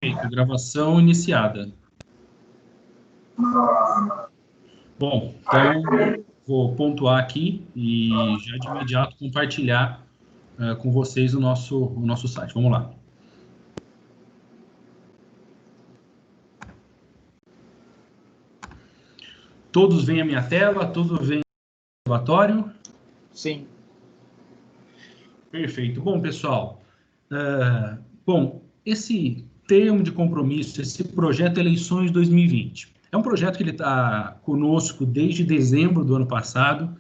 Perfeito, gravação iniciada. Bom, então vou pontuar aqui e já de imediato compartilhar com vocês o nosso site. Vamos lá. Todos veem a minha tela? Todos veem o observatório? Sim. Perfeito. Bom, pessoal, esse termo de compromisso, esse projeto Eleições 2020, é um projeto que ele está conosco desde dezembro do ano passado,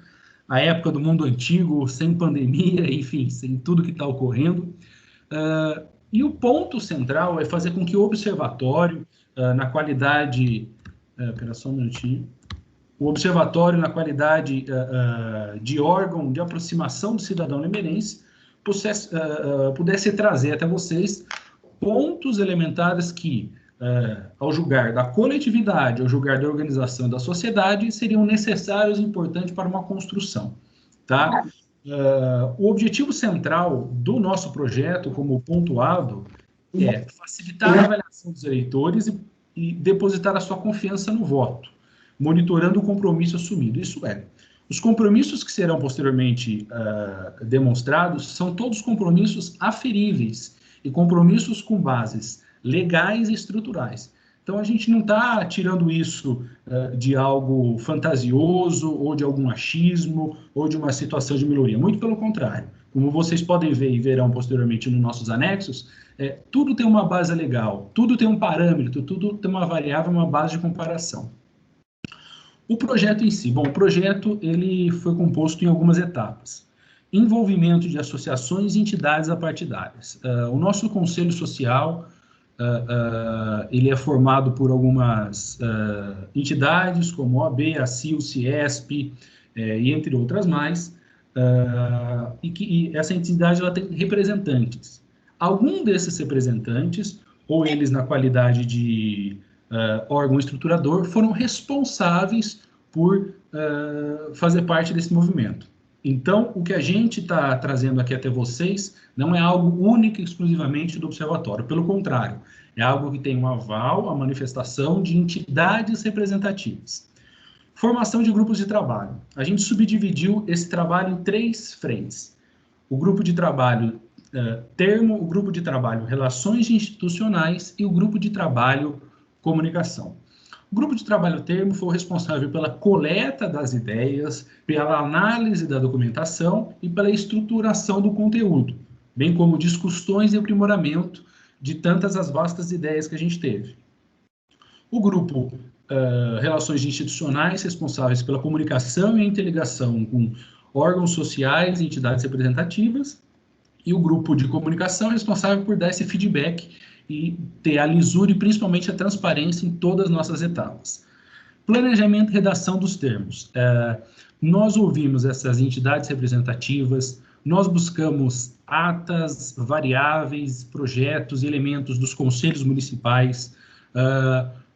a época do mundo antigo, sem pandemia, enfim, sem tudo que está ocorrendo. E o ponto central é fazer com que o observatório, na qualidade... Espera só um minutinho. O observatório, na qualidade de órgão de aproximação do cidadão limeirense, pudesse trazer até vocês pontos elementares que, ao julgar da coletividade, ao julgar da organização da sociedade, seriam necessários e importantes para uma construção. Tá? O objetivo central do nosso projeto, como pontuado, é facilitar a avaliação dos eleitores e depositar a sua confiança no voto, monitorando o compromisso assumido. Isso é, os compromissos que serão posteriormente demonstrados são todos compromissos aferíveis e compromissos com bases legais e estruturais. Então, a gente não está tirando isso de algo fantasioso ou de algum achismo ou de uma situação de melhoria. Muito pelo contrário. Como vocês podem ver e verão posteriormente nos nossos anexos, tudo tem uma base legal, tudo tem um parâmetro, tudo tem uma variável, uma base de comparação. O projeto em si, bom, o projeto ele foi composto em algumas etapas. Envolvimento de associações e entidades apartidárias. O nosso Conselho Social, ele é formado por algumas entidades, como a OAB, a CIL, o CIESP, e entre outras mais, e essa entidade ela tem representantes. Algum desses representantes, ou eles na qualidade de órgão estruturador, foram responsáveis por fazer parte desse movimento. Então, o que a gente está trazendo aqui até vocês não é algo único e exclusivamente do observatório, pelo contrário, é algo que tem um aval, a manifestação de entidades representativas. Formação de grupos de trabalho. A gente subdividiu esse trabalho em 3 frentes. O grupo de trabalho termo, o grupo de trabalho relações institucionais e o grupo de trabalho comunicação. O grupo de trabalho termo foi o responsável pela coleta das ideias, pela análise da documentação e pela estruturação do conteúdo, bem como discussões e aprimoramento de tantas as vastas ideias que a gente teve. O grupo Relações Institucionais, responsáveis pela comunicação e interligação com órgãos sociais e entidades representativas, e o grupo de comunicação, responsável por dar esse feedback e ter a lisura e principalmente a transparência em todas as nossas etapas. Planejamento e redação dos termos. Nós ouvimos essas entidades representativas, nós buscamos atas, variáveis, projetos e elementos dos conselhos municipais,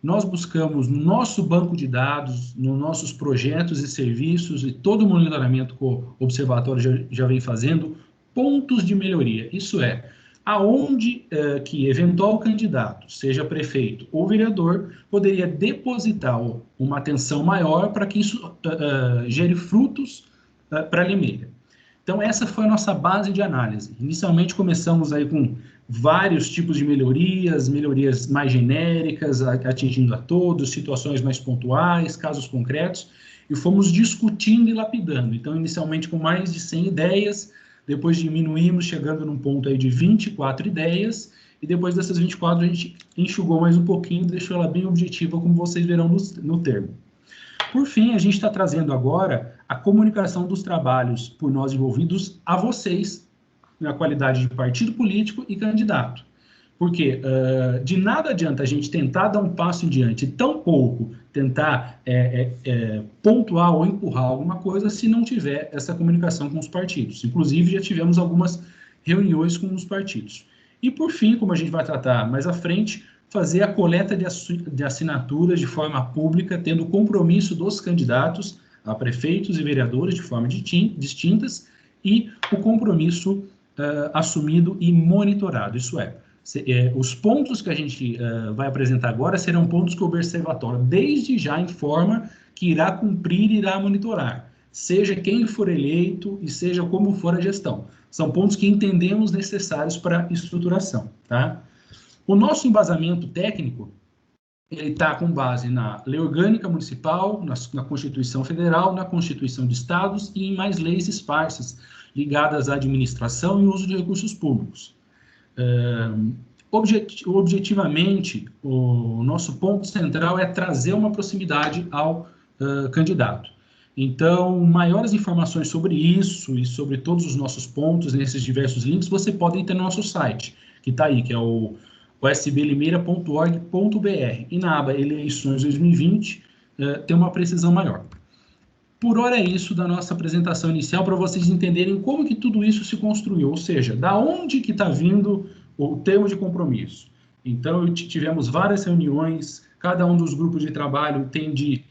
nós buscamos no nosso banco de dados, nos nossos projetos e serviços e todo o monitoramento que o observatório já vem fazendo, pontos de melhoria. Isso é, aonde que eventual candidato, seja prefeito ou vereador, poderia depositar uma atenção maior para que isso gere frutos para Limeira. Então, essa foi a nossa base de análise. Inicialmente, começamos aí com vários tipos de melhorias mais genéricas, atingindo a todos, situações mais pontuais, casos concretos, e fomos discutindo e lapidando. Então, inicialmente com mais de 100 ideias, depois diminuímos, chegando num ponto aí de 24 ideias, e depois dessas 24 a gente enxugou mais um pouquinho, deixou ela bem objetiva, como vocês verão no termo. Por fim, a gente está trazendo agora a comunicação dos trabalhos por nós envolvidos a vocês, na qualidade de partido político e candidato. Porque de nada adianta a gente tentar dar um passo em diante, tão pouco tentar pontuar ou empurrar alguma coisa se não tiver essa comunicação com os partidos. Inclusive, já tivemos algumas reuniões com os partidos. E, por fim, como a gente vai tratar mais à frente, fazer a coleta de assinaturas de forma pública, tendo o compromisso dos candidatos a prefeitos e vereadores de forma distintas e o compromisso assumido e monitorado. Isso é, Os pontos que a gente vai apresentar agora serão pontos que o observatório, desde já, informa que irá cumprir e irá monitorar, seja quem for eleito e seja como for a gestão. São pontos que entendemos necessários para a estruturação, tá? O nosso embasamento técnico, ele está com base na Lei Orgânica Municipal, na Constituição Federal, na Constituição de Estados e em mais leis esparsas ligadas à administração e uso de recursos públicos. Objetivamente, o nosso ponto central é trazer uma proximidade ao candidato. Então, maiores informações sobre isso e sobre todos os nossos pontos nesses diversos links, você pode ter no nosso site, que está aí, que é o usblimeira.org.br. E na aba Eleições 2020, tem uma precisão maior. Por hora é isso da nossa apresentação inicial, para vocês entenderem como que tudo isso se construiu, ou seja, da onde que está vindo o termo de compromisso. Então, tivemos várias reuniões, cada um dos grupos de trabalho tem de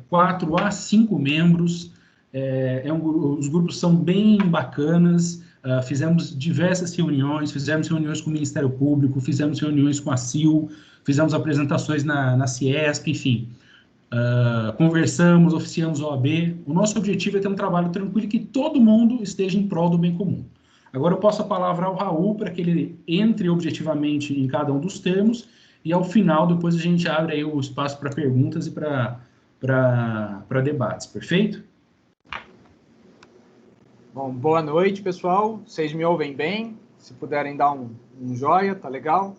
4 a 5 membros, os grupos são bem bacanas, fizemos diversas reuniões, fizemos reuniões com o Ministério Público, fizemos reuniões com a CIL, fizemos apresentações na Ciesp, enfim. Conversamos, oficiamos OAB. O nosso objetivo é ter um trabalho tranquilo e que todo mundo esteja em prol do bem comum. Agora eu passo a palavra ao Raul para que ele entre objetivamente em cada um dos termos e ao final, depois a gente abre aí o espaço para perguntas e para debates, perfeito? Bom, boa noite, pessoal. Vocês me ouvem bem? Se puderem dar um joia, tá legal?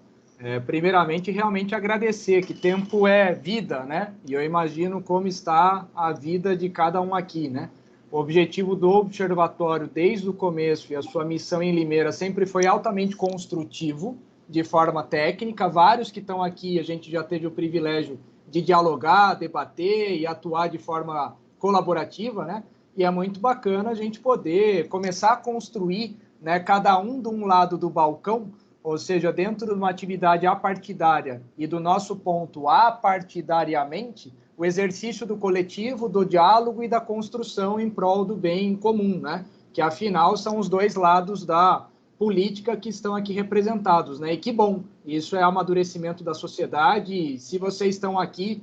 Primeiramente, realmente agradecer, que tempo é vida, né? E eu imagino como está a vida de cada um aqui, né? O objetivo do observatório, desde o começo, e a sua missão em Limeira, sempre foi altamente construtivo, de forma técnica. Vários que estão aqui, a gente já teve o privilégio de dialogar, debater e atuar de forma colaborativa, né? E é muito bacana a gente poder começar a construir, né, cada um de um lado do balcão, ou seja, dentro de uma atividade apartidária e do nosso ponto apartidariamente, o exercício do coletivo, do diálogo e da construção em prol do bem comum, né? Que afinal são os dois lados da política que estão aqui representados, né? E que bom, isso é amadurecimento da sociedade. E se vocês estão aqui,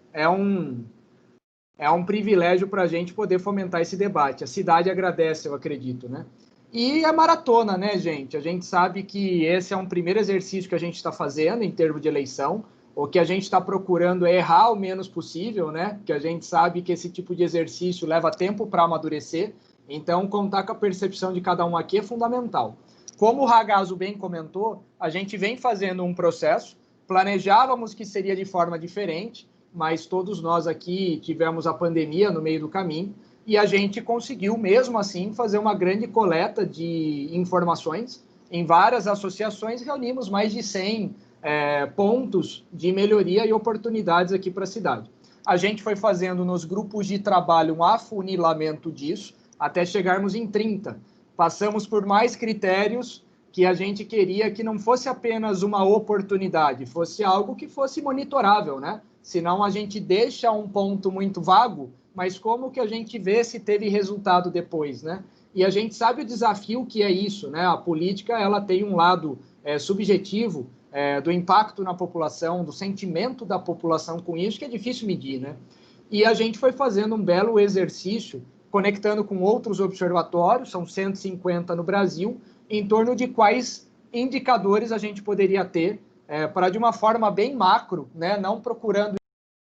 é um privilégio para a gente poder fomentar esse debate. A cidade agradece, eu acredito, né? E a maratona, né, gente? A gente sabe que esse é um primeiro exercício que a gente está fazendo em termos de eleição. O que a gente está procurando é errar o menos possível, né? Porque a gente sabe que esse tipo de exercício leva tempo para amadurecer. Então, contar com a percepção de cada um aqui é fundamental. Como o Ragazzo bem comentou, a gente vem fazendo um processo, planejávamos que seria de forma diferente, mas todos nós aqui tivemos a pandemia no meio do caminho, e a gente conseguiu, mesmo assim, fazer uma grande coleta de informações. Em várias associações, reunimos mais de 100 pontos de melhoria e oportunidades aqui para a cidade. A gente foi fazendo nos grupos de trabalho um afunilamento disso, até chegarmos em 30. Passamos por mais critérios que a gente queria que não fosse apenas uma oportunidade, fosse algo que fosse monitorável, né? Senão a gente deixa um ponto muito vago, mas como que a gente vê se teve resultado depois, né? E a gente sabe o desafio que é isso, né? A política, ela tem um lado subjetivo, do impacto na população, do sentimento da população com isso, que é difícil medir, né? E a gente foi fazendo um belo exercício, conectando com outros observatórios, são 150 no Brasil, em torno de quais indicadores a gente poderia ter, para de uma forma bem macro, né? Não procurando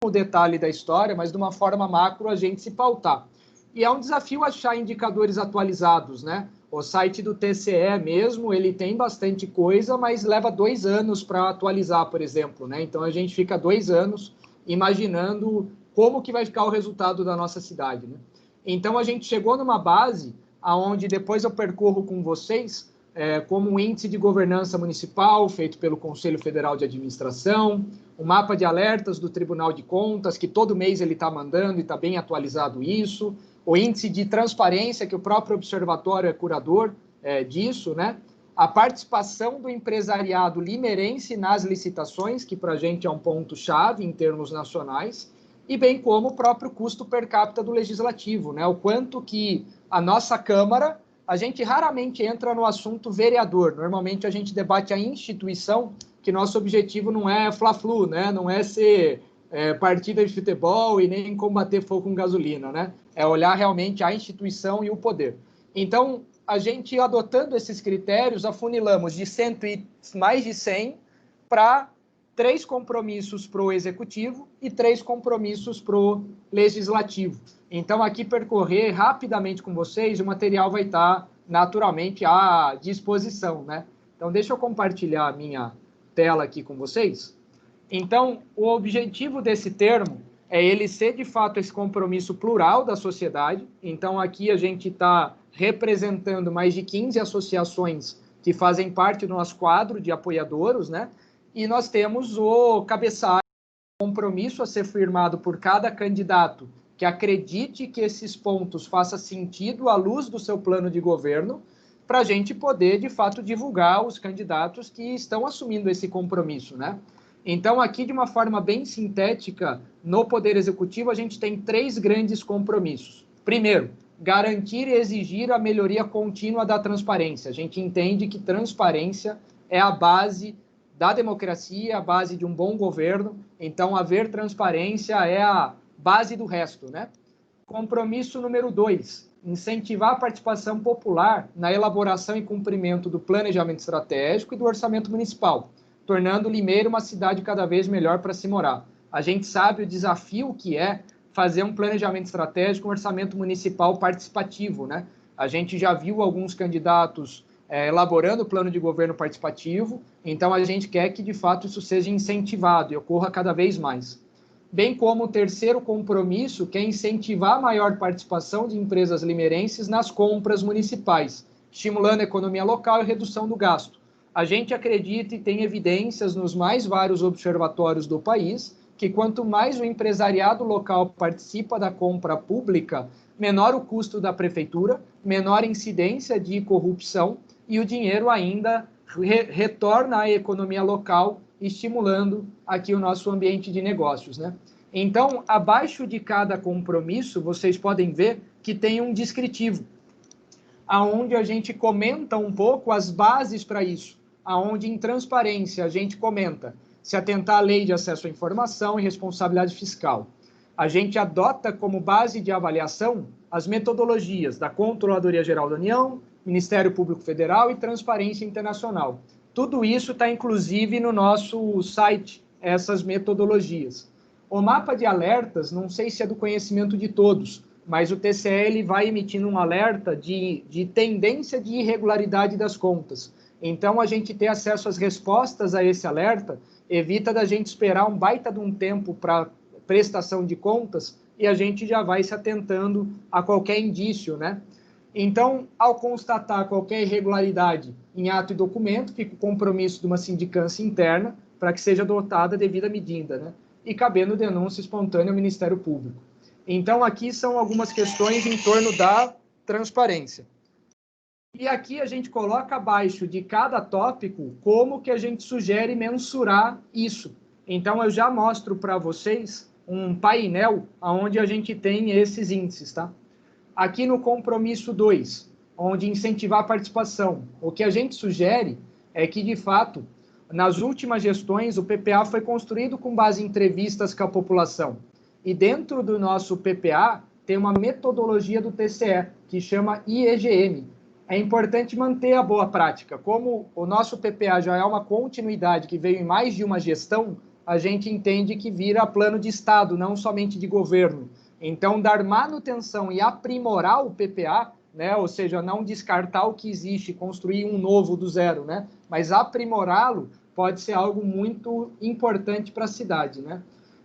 o detalhe da história, mas de uma forma macro a gente se pautar. E é um desafio achar indicadores atualizados, né? O site do TCE mesmo, ele tem bastante coisa, mas leva 2 anos para atualizar, por exemplo, né? Então a gente fica 2 anos imaginando como que vai ficar o resultado da nossa cidade, né? Então a gente chegou numa base aonde depois eu percorro com vocês, como um índice de governança municipal feito pelo Conselho Federal de Administração, um mapa de alertas do Tribunal de Contas, que todo mês ele está mandando e está bem atualizado isso, o índice de transparência, que o próprio observatório é curador disso, né? A participação do empresariado limeirense nas licitações, que para a gente é um ponto-chave em termos nacionais, e bem como o próprio custo per capita do legislativo, né? O quanto que a nossa Câmara a gente raramente entra no assunto vereador. Normalmente a gente debate a instituição, que nosso objetivo não é fla-flu, né? Não é ser partida de futebol e nem combater fogo com gasolina, né? É olhar realmente a instituição e o poder. Então, a gente, adotando esses critérios, afunilamos de 100 e mais de 100 para 3 compromissos para o executivo e 3 compromissos para o legislativo. Então, aqui percorrer rapidamente com vocês, o material vai estar naturalmente à disposição, né? Então, deixa eu compartilhar a minha tela aqui com vocês. Então, o objetivo desse termo é ele ser, de fato, esse compromisso plural da sociedade. Então, aqui a gente está representando mais de 15 associações que fazem parte do nosso quadro de apoiadores, né? E nós temos o cabeçalho, compromisso a ser firmado por cada candidato que acredite que esses pontos façam sentido à luz do seu plano de governo, para a gente poder, de fato, divulgar os candidatos que estão assumindo esse compromisso, né? Então, aqui, de uma forma bem sintética, no Poder Executivo, a gente tem 3 grandes compromissos. Primeiro, garantir e exigir a melhoria contínua da transparência. A gente entende que transparência é a base da democracia, a base de um bom governo. Então, haver transparência é a base do resto, né? Compromisso número 2, incentivar a participação popular na elaboração e cumprimento do planejamento estratégico e do orçamento municipal, tornando Limeira uma cidade cada vez melhor para se morar. A gente sabe o desafio que é fazer um planejamento estratégico, um orçamento municipal participativo, né? A gente já viu alguns candidatos elaborando o plano de governo participativo, então a gente quer que, de fato, isso seja incentivado e ocorra cada vez mais. Bem como o terceiro compromisso, que é incentivar a maior participação de empresas limeirenses nas compras municipais, estimulando a economia local e redução do gasto. A gente acredita e tem evidências nos mais vários observatórios do país que quanto mais o empresariado local participa da compra pública, menor o custo da prefeitura, menor a incidência de corrupção e o dinheiro ainda retorna à economia local, estimulando aqui o nosso ambiente de negócios, né? Então, abaixo de cada compromisso, vocês podem ver que tem um descritivo, aonde a gente comenta um pouco as bases para isso, aonde em transparência a gente comenta se atentar à lei de acesso à informação e responsabilidade fiscal. A gente adota como base de avaliação as metodologias da Controladoria Geral da União, Ministério Público Federal e Transparência Internacional. Tudo isso está, inclusive, no nosso site, essas metodologias. O mapa de alertas, não sei se é do conhecimento de todos, mas o TCE vai emitindo um alerta de tendência de irregularidade das contas. Então, a gente ter acesso às respostas a esse alerta evita da gente esperar um baita de um tempo para prestação de contas e a gente já vai se atentando a qualquer indício, né? Então, ao constatar qualquer irregularidade em ato e documento, fica o compromisso de uma sindicância interna para que seja adotada a devida medida, né? E cabendo denúncia espontânea ao Ministério Público. Então, aqui são algumas questões em torno da transparência. E aqui a gente coloca abaixo de cada tópico como que a gente sugere mensurar isso. Então, eu já mostro para vocês um painel onde a gente tem esses índices, tá? Aqui no compromisso 2, onde incentivar a participação, o que a gente sugere é que, de fato, nas últimas gestões, o PPA foi construído com base em entrevistas com a população. E dentro do nosso PPA tem uma metodologia do TCE, que chama IEGM. É importante manter a boa prática. Como o nosso PPA já é uma continuidade que veio em mais de uma gestão, a gente entende que vira plano de Estado, não somente de governo. Então, dar manutenção e aprimorar o PPA, né, ou seja, não descartar o que existe, construir um novo do zero, né, mas aprimorá-lo pode ser algo muito importante para a cidade, né?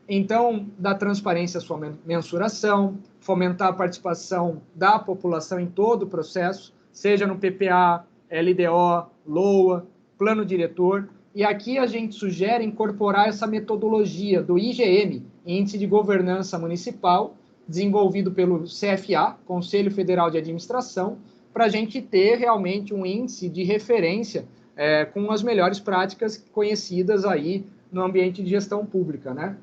Então, da transparência à sua mensuração, fomentar a participação da população em todo o processo, seja no PPA, LDO, LOA, plano diretor. E aqui a gente sugere incorporar essa metodologia do IGM, Índice de Governança Municipal, desenvolvido pelo CFA, Conselho Federal de Administração, para a gente ter realmente um índice de referência com as melhores práticas conhecidas aí no ambiente de gestão pública, né?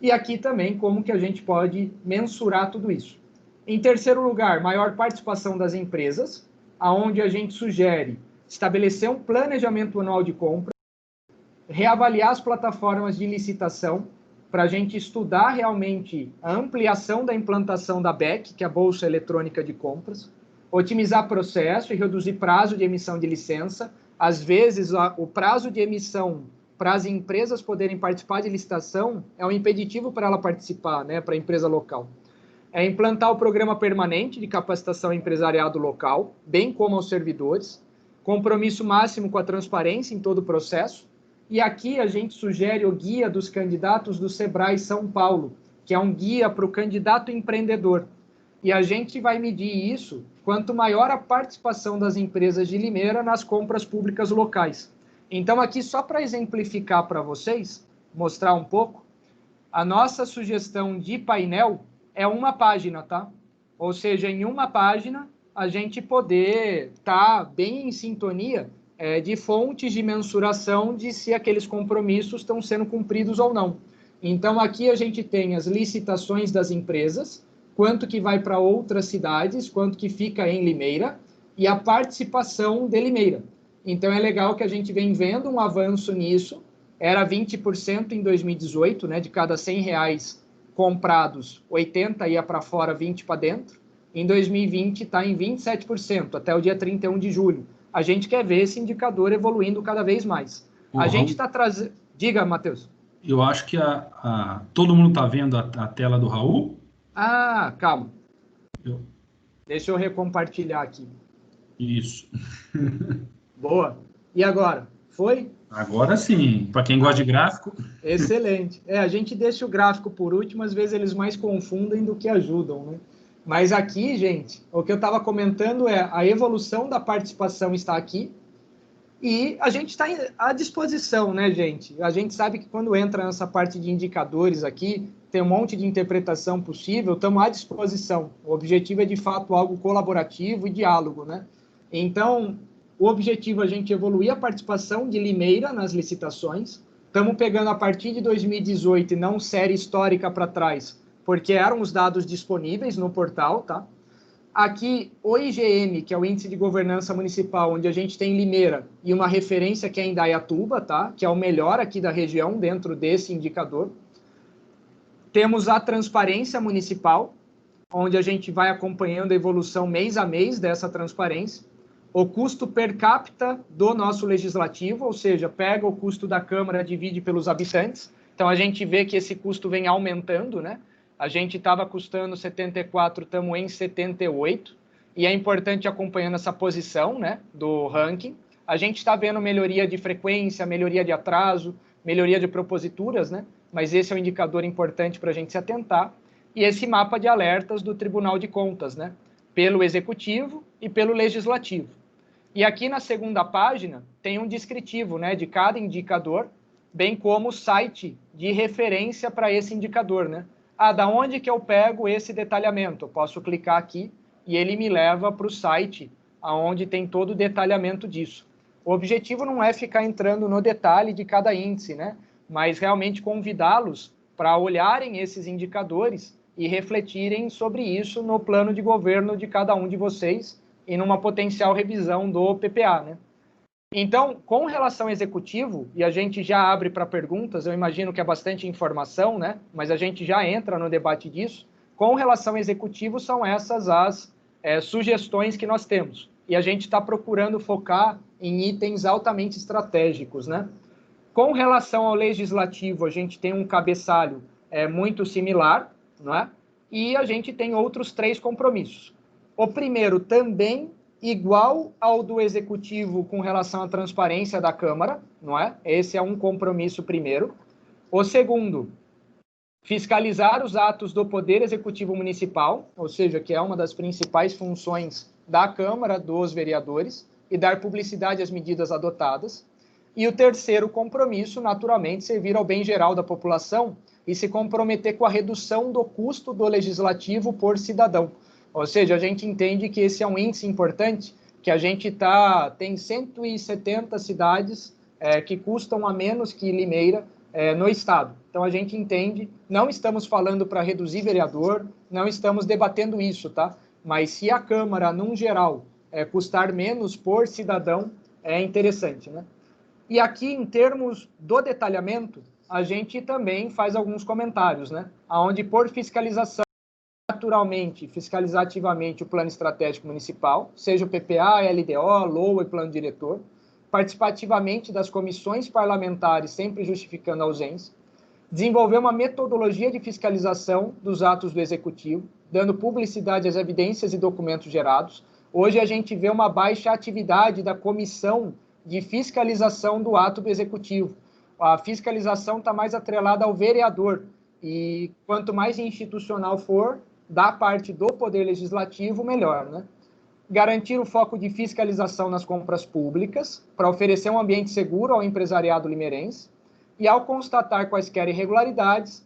E aqui também como que a gente pode mensurar tudo isso. Em terceiro lugar, maior participação das empresas, aonde a gente sugere estabelecer um planejamento anual de compra, reavaliar as plataformas de licitação, para a gente estudar realmente a ampliação da implantação da BEC, que é a Bolsa Eletrônica de Compras, otimizar processo e reduzir prazo de emissão de licença. Às vezes, o prazo de emissão para as empresas poderem participar de licitação é um impeditivo para ela participar, né, para a empresa local. É implantar o programa permanente de capacitação empresariado local, bem como aos servidores, compromisso máximo com a transparência em todo o processo. E aqui a gente sugere o guia dos candidatos do Sebrae São Paulo, que é um guia para o candidato empreendedor. E a gente vai medir isso quanto maior a participação das empresas de Limeira nas compras públicas locais. Então, aqui, só para exemplificar para vocês, mostrar um pouco, a nossa sugestão de painel é uma página, tá? Ou seja, em uma página, a gente poder estar bem em sintonia de fontes de mensuração de se aqueles compromissos estão sendo cumpridos ou não. Então, aqui a gente tem as licitações das empresas, quanto que vai para outras cidades, quanto que fica em Limeira, e a participação de Limeira. Então, é legal que a gente vem vendo um avanço nisso, era 20% em 2018, né, de cada R$100 comprados, 80 ia para fora, 20 para dentro. Em 2020 está em 27%, até o dia 31 de julho. A gente quer ver esse indicador evoluindo cada vez mais. A gente está trazendo... Diga, Matheus. Eu acho que todo mundo está vendo a tela do Raul. Ah, calma. Deixa eu recompartilhar aqui. Isso. Boa. E agora? Foi? Agora sim. Para quem gosta de gráfico. Excelente. A gente deixa o gráfico por último, às vezes eles mais confundem do que ajudam, né? Mas aqui, gente, o que eu estava comentando é a evolução da participação está aqui e a gente está à disposição, né, gente? A gente sabe que quando entra nessa parte de indicadores aqui, tem um monte de interpretação possível, estamos à disposição. O objetivo é, de fato, algo colaborativo e diálogo, né? Então, o objetivo é a gente evoluir a participação de Limeira nas licitações. Estamos pegando a partir de 2018 e não série histórica para trás, porque eram os dados disponíveis no portal, tá? Aqui, o IGM, que é o Índice de Governança Municipal, onde a gente tem Limeira e uma referência que é Indaiatuba, tá? Que é o melhor aqui da região dentro desse indicador. Temos a transparência municipal, onde a gente vai acompanhando a evolução mês a mês dessa transparência. O custo per capita do nosso legislativo, ou seja, pega o custo da Câmara, divide pelos habitantes. Então, a gente vê que esse custo vem aumentando, né? A gente estava custando 74, estamos em 78, e é importante acompanhando essa posição, né, do ranking. A gente está vendo melhoria de frequência, melhoria de atraso, melhoria de proposituras, né? Mas esse é um indicador importante para a gente se atentar. E esse mapa de alertas do Tribunal de Contas, né? Pelo Executivo e pelo Legislativo. E aqui na segunda página tem um descritivo, né, de cada indicador, bem como o site de referência para esse indicador, né? Da onde que eu pego esse detalhamento? Eu posso clicar aqui e ele me leva para o site onde tem todo o detalhamento disso. O objetivo não é ficar entrando no detalhe de cada índice, né? Mas realmente convidá-los para olharem esses indicadores e refletirem sobre isso no plano de governo de cada um de vocês e numa potencial revisão do PPA, né? Então, com relação ao executivo, e a gente já abre para perguntas, eu imagino que é bastante informação, né? Mas a gente já entra no debate disso. Com relação ao executivo, são essas as sugestões que nós temos. E a gente está procurando focar em itens altamente estratégicos, né? Com relação ao legislativo, a gente tem um cabeçalho muito similar, não é? E a gente tem outros 3 compromissos. O primeiro também igual ao do Executivo com relação à transparência da Câmara, não é? Esse é um compromisso primeiro. O segundo, fiscalizar os atos do Poder Executivo Municipal, ou seja, que é uma das principais funções da Câmara, dos vereadores, e dar publicidade às medidas adotadas. E o terceiro compromisso, naturalmente, servir ao bem geral da população e se comprometer com a redução do custo do legislativo por cidadão. Ou seja, a gente entende que esse é um índice importante, que a gente tem 170 cidades que custam a menos que Limeira no estado. Então, a gente entende, não estamos falando para reduzir vereador, não estamos debatendo isso, tá? Mas se a Câmara, num geral, custar menos por cidadão, é interessante, né? E aqui, em termos do detalhamento, a gente também faz alguns comentários, né? Onde, por fiscalização, naturalmente, fiscalizar ativamente o plano estratégico municipal, seja o PPA, LDO, LOA e plano diretor, participar ativamente das comissões parlamentares, sempre justificando a ausência, desenvolver uma metodologia de fiscalização dos atos do Executivo, dando publicidade às evidências e documentos gerados. Hoje a gente vê uma baixa atividade da comissão de fiscalização do ato do Executivo. A fiscalização está mais atrelada ao vereador, e quanto mais institucional for, da parte do Poder Legislativo, melhor, né? Garantir o foco de fiscalização nas compras públicas, para oferecer um ambiente seguro ao empresariado limeirense, e ao constatar quaisquer irregularidades,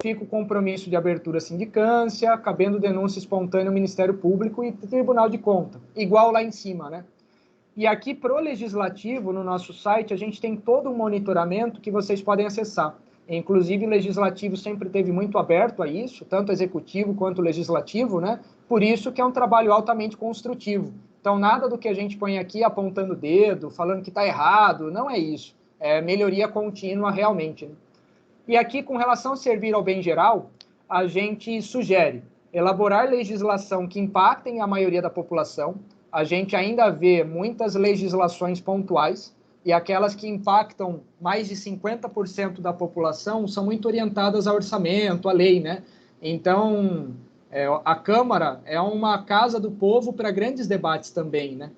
fica o compromisso de abertura à sindicância, cabendo denúncia espontânea ao Ministério Público e Tribunal de Contas, igual lá em cima, né? E aqui, para o Legislativo, no nosso site, a gente tem todo um monitoramento que vocês podem acessar. Inclusive, o Legislativo sempre teve muito aberto a isso, tanto o Executivo quanto o Legislativo, né? Por isso que é um trabalho altamente construtivo. Então, nada do que a gente põe aqui apontando o dedo, falando que está errado, não é isso. É melhoria contínua realmente, né? E aqui, com relação a servir ao bem geral, a gente sugere elaborar legislação que impactem a maioria da população. A gente ainda vê muitas legislações pontuais, e aquelas que impactam mais de 50% da população são muito orientadas ao orçamento, à lei, né? Então, a Câmara é uma casa do povo para grandes debates também, né?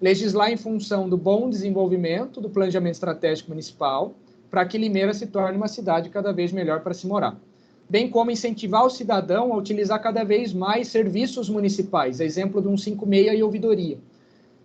Legislar em função do bom desenvolvimento do planejamento estratégico municipal, para que Limeira se torne uma cidade cada vez melhor para se morar. Bem como incentivar o cidadão a utilizar cada vez mais serviços municipais, exemplo do 156 e ouvidoria.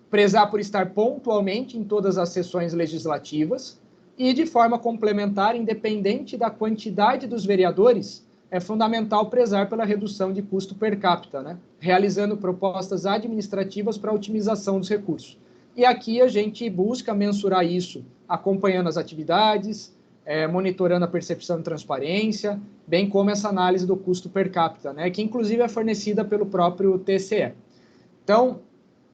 Prezar por estar pontualmente em todas as sessões legislativas e, de forma complementar, independente da quantidade dos vereadores, é fundamental prezar pela redução de custo per capita, né? Realizando propostas administrativas para a otimização dos recursos. E aqui a gente busca mensurar isso, acompanhando as atividades, monitorando a percepção de transparência, bem como essa análise do custo per capita, né? Que inclusive é fornecida pelo próprio TCE. Então,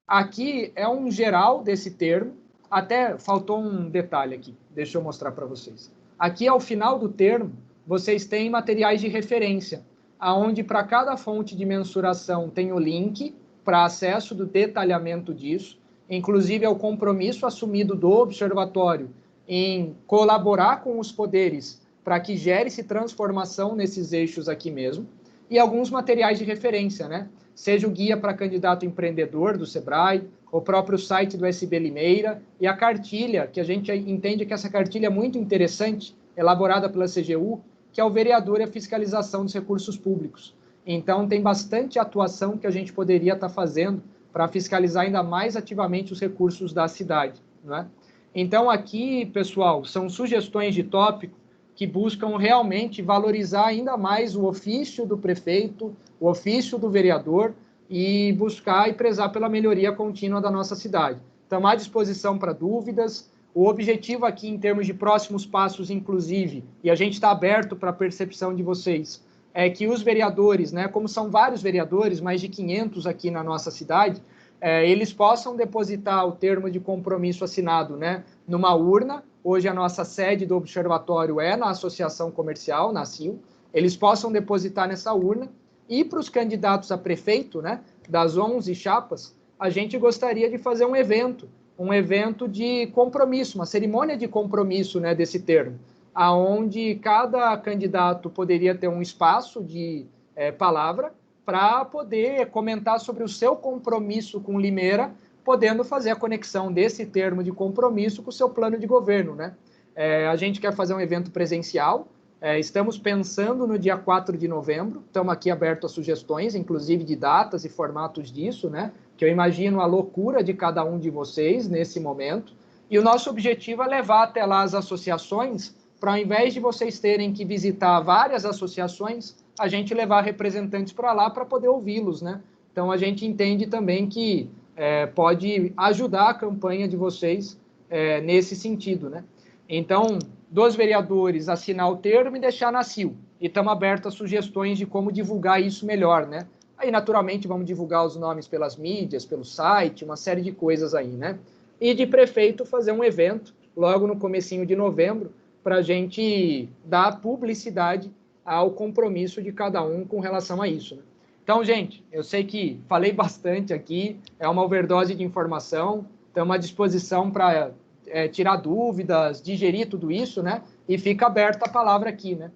aqui é um geral desse termo, até faltou um detalhe aqui, deixa eu mostrar para vocês. Aqui, ao final do termo, vocês têm materiais de referência, aonde para cada fonte de mensuração tem o link para acesso do detalhamento disso, inclusive é o compromisso assumido do observatório em colaborar com os poderes para que gere-se transformação nesses eixos aqui mesmo, e alguns materiais de referência, né? Seja o guia para candidato empreendedor do Sebrae, o próprio site do SB Limeira e a cartilha, que a gente entende que essa cartilha é muito interessante, elaborada pela CGU, que é o vereador e a fiscalização dos recursos públicos. Então, tem bastante atuação que a gente poderia estar fazendo para fiscalizar ainda mais ativamente os recursos da cidade, né? Então, aqui, pessoal, são sugestões de tópico que buscam realmente valorizar ainda mais o ofício do prefeito, o ofício do vereador e buscar e prezar pela melhoria contínua da nossa cidade. Estamos à disposição para dúvidas. O objetivo aqui, em termos de próximos passos, inclusive, e a gente está aberto para a percepção de vocês, é que os vereadores, né, como são vários vereadores, mais de 500 aqui na nossa cidade, eles possam depositar o termo de compromisso assinado, né, numa urna. Hoje a nossa sede do observatório é na Associação Comercial, na CIL. Eles possam depositar nessa urna. E para os candidatos a prefeito, né, das 11 chapas, a gente gostaria de fazer um evento de compromisso, uma cerimônia de compromisso, né, desse termo, aonde cada candidato poderia ter um espaço de palavra para poder comentar sobre o seu compromisso com Limeira, podendo fazer a conexão desse termo de compromisso com o seu plano de governo, né? A gente quer fazer um evento presencial, estamos pensando no dia 4 de novembro, estamos aqui abertos a sugestões, inclusive de datas e formatos disso, né? Que eu imagino a loucura de cada um de vocês nesse momento, e o nosso objetivo é levar até lá as associações, para ao invés de vocês terem que visitar várias associações, a gente levar representantes para lá para poder ouvi-los, né? Então, a gente entende também que pode ajudar a campanha de vocês nesse sentido, né? Então, dos vereadores assinar o termo e deixar na CIL. E estamos abertos a sugestões de como divulgar isso melhor, né? Aí, naturalmente, vamos divulgar os nomes pelas mídias, pelo site, uma série de coisas aí, né? E de prefeito fazer um evento logo no comecinho de novembro para a gente dar publicidade ao compromisso de cada um com relação a isso, né? Então, gente, eu sei que falei bastante aqui, é uma overdose de informação, estamos à disposição para tirar dúvidas, digerir tudo isso, né? E fica aberta a palavra aqui, né?